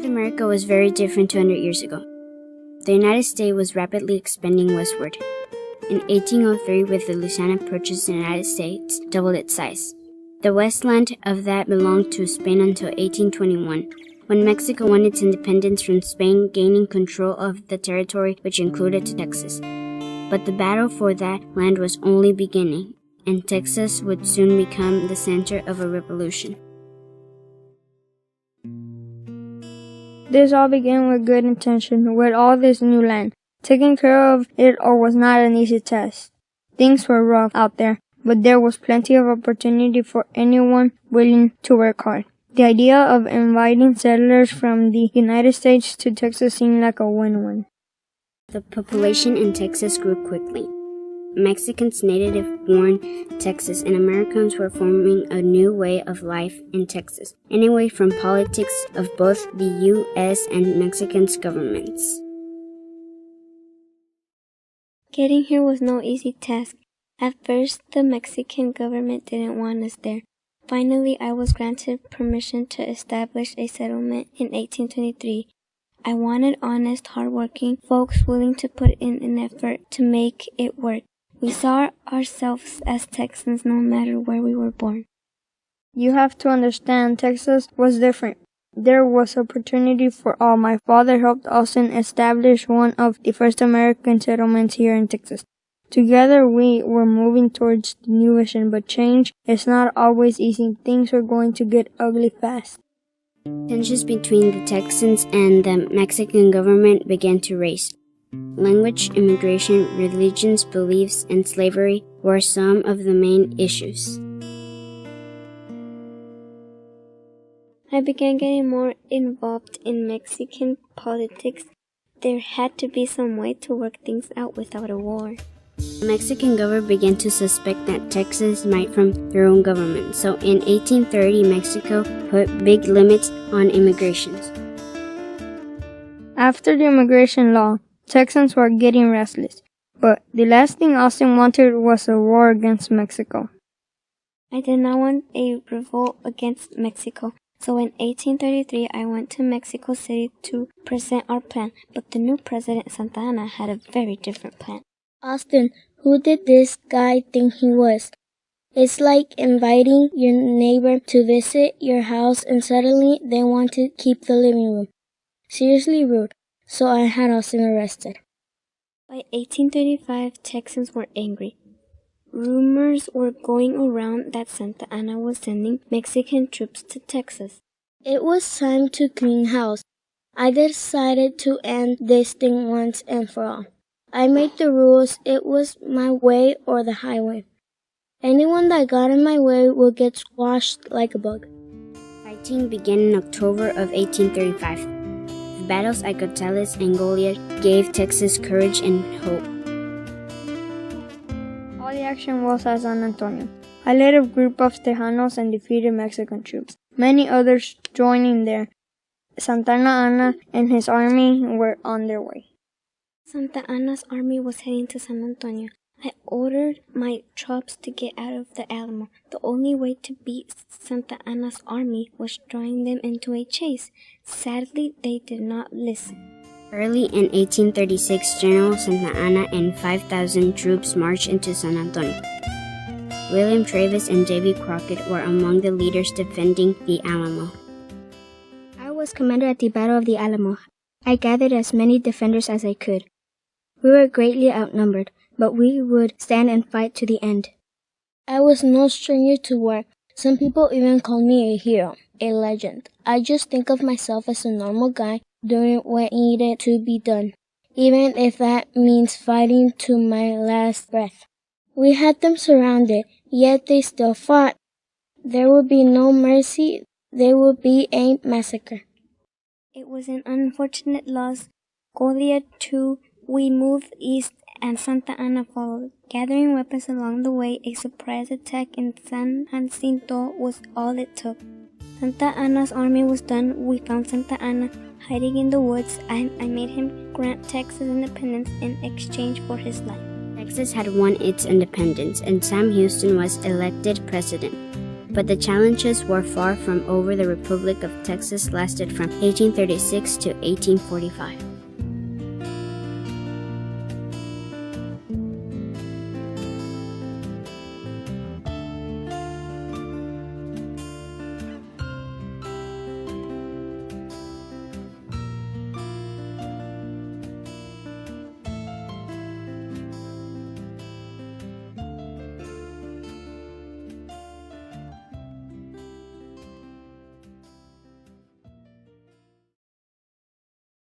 North America was very different 200 years ago. The United States was rapidly expanding westward. In 1803, with the Louisiana Purchase, the United States doubled its size. The westland of that belonged to Spain until 1821, when Mexico won its independence from Spain, gaining control of the territory, which included Texas. But the battle for that land was only beginning, and Texas would soon become the center of a revolution. This all began with good intention. With all this new land, taking care of it all was not an easy task. Things were rough out there, but there was plenty of opportunity for anyone willing to work hard. The idea of inviting settlers from the United States to Texas seemed like a win-win. The population in Texas grew quickly. Mexicans, native-born Texas, and Americans were forming a new way of life in Texas, anyway from politics of both the U.S. and Mexican governments. Getting here was no easy task. At first, the Mexican government didn't want us there. Finally, I was granted permission to establish a settlement in 1823. I wanted honest, hardworking folks willing to put in an effort to make it work. We saw ourselves as Texans no matter where we were born. You have to understand, Texas was different. There was opportunity for all. My father helped Austin establish one of the first American settlements here in Texas. Together we were moving towards the new vision, but change is not always easy. Things were going to get ugly fast. Tensions between the Texans and the Mexican government began to rise. Language, immigration, religions, beliefs, and slavery were some of the main issues. I began getting more involved in Mexican politics. There had to be some way to work things out without a war. The Mexican government began to suspect that Texas might form their own government, so in 1830 Mexico put big limits on immigration. After the immigration law, Texans were getting restless, but the last thing Austin wanted was a war against Mexico. I did not want a revolt against Mexico, so in 1833 I went to Mexico City to present our plan, but the new president, Santa Anna, had a very different plan. Austin, who did this guy think he was? It's like inviting your neighbor to visit your house and suddenly they want to keep the living room. Seriously rude, so I had Austin arrested. By 1835, Texans were angry. Rumors were going around that Santa Anna was sending Mexican troops to Texas. It was time to clean house. I decided to end this thing once and for all. I made the rules. It was my way or the highway. Anyone that got in my way would get squashed like a bug. Fighting began in October of 1835. The battles at Gonzales and Goliad gave Texas courage and hope. All the action was at San Antonio. I led a group of Tejanos and defeated Mexican troops. Many others joining there. Santa Anna and his army were on their way. Santa Anna's army was heading to San Antonio. I ordered my troops to get out of the Alamo. The only way to beat Santa Anna's army was drawing them into a chase. Sadly, they did not listen. Early in 1836, General Santa Anna and 5,000 troops marched into San Antonio. William Travis and Davy Crockett were among the leaders defending the Alamo. I was commander at the Battle of the Alamo. I gathered as many defenders as I could. We were greatly outnumbered, but we would stand and fight to the end. I was no stranger to war. Some people even called me a hero, a legend. I just think of myself as a normal guy doing what needed to be done, even if that means fighting to my last breath. We had them surrounded, yet they still fought. There would be no mercy. There would be a massacre. It was an unfortunate loss. Goliad too. We moved east and Santa Anna followed. Gathering weapons along the way, a surprise attack in San Jacinto was all it took. Santa Anna's army was done. We found Santa Anna hiding in the woods, and I made him grant Texas independence in exchange for his life. Texas had won its independence, and Sam Houston was elected president. But the challenges were far from over. The Republic of Texas lasted from 1836 to 1845.